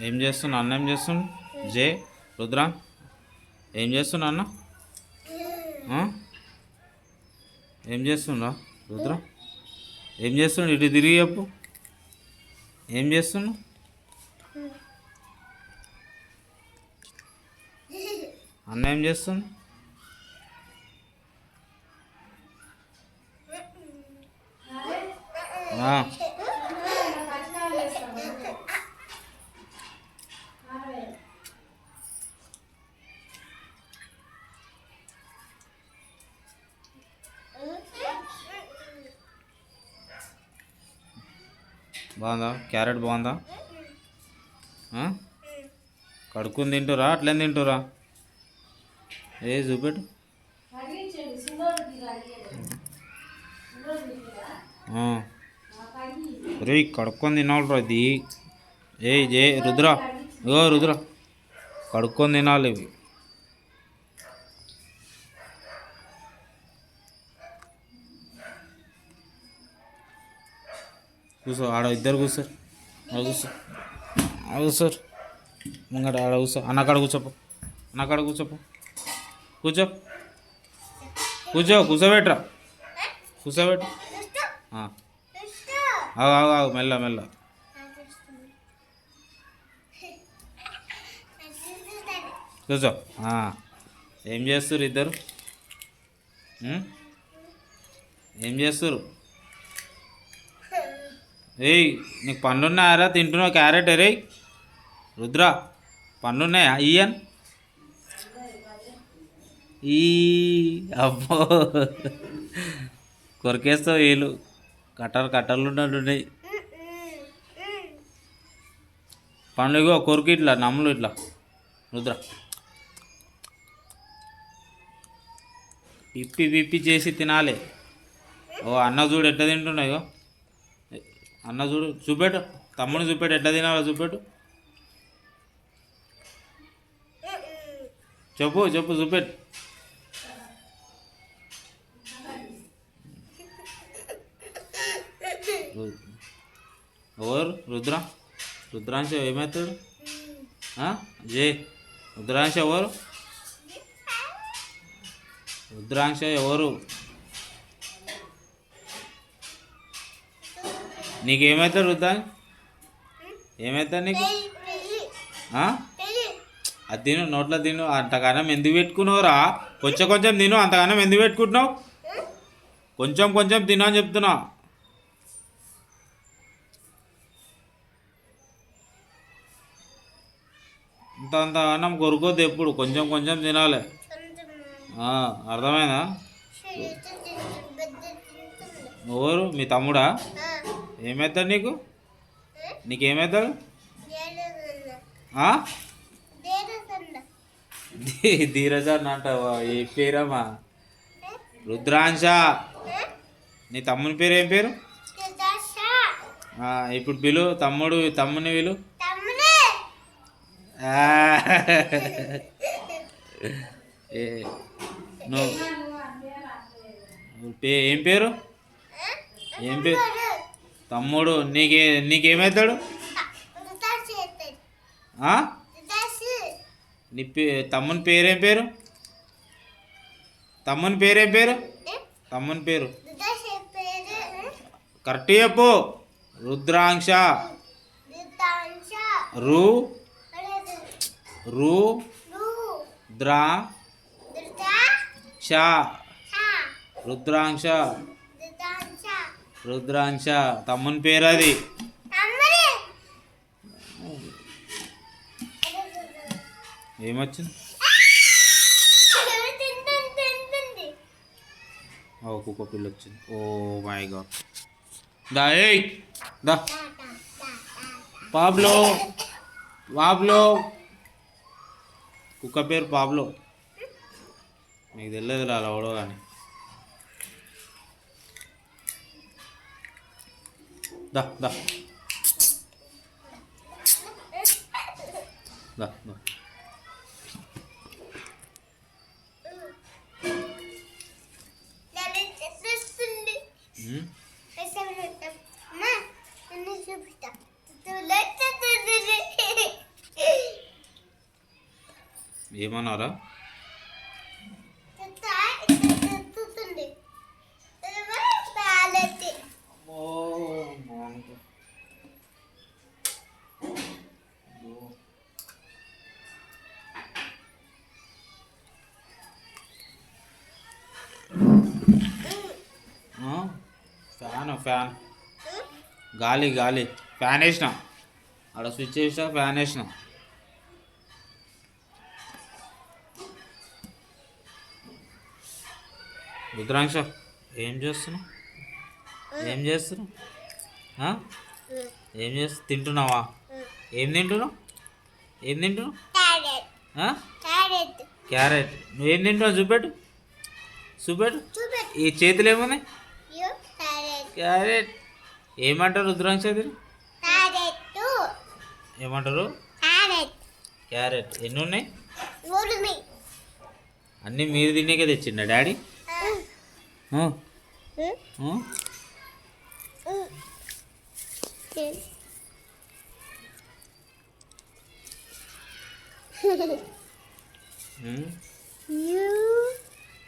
ఏం చేస్తున్నా అన్న? ఏం చేస్తుండు? జే రుద్ర ఏం చేస్తున్నా అన్న? ఏం చేస్తుండ్రా రుద్ర? ఏం చేస్తుండు? ఇటు తిరిగి చెప్పు. ఏం చేస్తుండు? అన్న ఏం చేస్తుండు? బాగుందా? క్యారెట్ బాగుందా? కడుక్కుని తింటురా అట్లేం తింటురా? ఏ చూపెట్టు. రే కడుక్కొని తినాలి రా ఇది. ఏ రుద్ర, రుద్ర కడుక్కొని తినాలి ఇవి. కూర్చో ఆడ, ఇద్దరు కూర్చోరు. కూర్చోరు ముంగట ఆడ కూర్చో. అన్నకాడ కూర్చోపో. అన్నకాడ కూర్చోపో. కూర్చో కూర్చోబెట్టరా. కూర్చోబెట్టు. ఆగు మెల్ల మెల్ల. కూర్చో. ఏం చేస్తారు ఇద్దరు? ఏం చేస్తారు? ఏయ్ నీకు పండ్లున్నాయారా? తింటున్నావు క్యారెట్? రే రుద్ర పండ్లున్నాయా? ఇయ్యన్ ఈ అబ్బో కొరికేస్తావు వీళ్ళు. కట్టలు ఉన్నట్టున్నాయి పండ్లు. ఇగో కొరికి ఇట్లా నమ్ములు ఇట్లా. రుద్ర పిప్పి చేసి తినాలి. ఓ అన్న చూడు ఎట్లా తింటున్నాయో. అన్న చూడు, చూపెట్టు. తమ్ముని చూపెట్టు ఎట్లా తినాలో చూపెట్టు. చెప్పు చూపెట్టు. ఎవరు? రుద్రాంశ ఏమవుతాడు? జే రుద్రాంశ ఎవరు? రుద్రాంశ ఎవరు? నీకేమవుతాడు రుద్రాంశ? ఏమవుతాడు నీకు? అది తిను, నోట్లో తిను. అంతగానం ఎందుకు పెట్టుకున్నావురా? కొంచెం తిను. అంతగానం ఎందుకు పెట్టుకుంటున్నావు? కొంచెం తిను అని చెప్తున్నా. అంతగానం కొరుకోద్దు ఎప్పుడు. కొంచెం తినాలి. అర్థమైందా? ఎవరు? మీ తమ్ముడా? ఏమవుతాడు నీకు? నీకేమవుతాడు? ధీరజన్ అంటావా? ఏ పేరమ్మా? రుద్రాంశ. నీ తమ్ముని పేరు ఏం పేరు? ఇప్పుడు పిలు. తమ్ముని పిలు. నువ్వు ఏం పేరు? ఏం పేరు? తమ్ముడు. నీకేమవుతాడు? నీ తమ్ముని పేరేం పేరు? తమ్ముని పేరు కరెక్ట్ చెప్పు. రుద్రాంశ. రుద్రాంశ తమ్ముని పేరు అది. ఏమొచ్చింది? కుక్క పిల్ల వచ్చింది. Oh my God. దా పాబ్లో. కుక్క పేరు పాబ్లో. నీకు తెలియదు అలా అవడో కానీ. దా దా దా దా. ఏమన్నారా? ఫ్యాన్ గాలి గాలి ఫ్యాన్ వేసిన, ఆడ స్విచ్ వేసిన, ఫ్యాన్ వేసిన. రుద్రాంశ ఏం చేస్తున్నావు? ఏం చేస్తున్నావు? ఏం చేస్తు తింటున్నావా? ఏం తింటున్నావు? ఏం తింటున్నావు? క్యారెట్. నువ్వేం తింటున్నావు? చూపెట్టు, చూపెట్టు. ఈ చేతులు ఏమున్నాయి? క్యారెట్. ఏమంటారు రుద్రాంశ? ఏమంటారు? క్యారెట్. ఎన్ని ఉన్నాయి? అన్నీ మీరు తినేకే తెచ్చిండా డాడీ?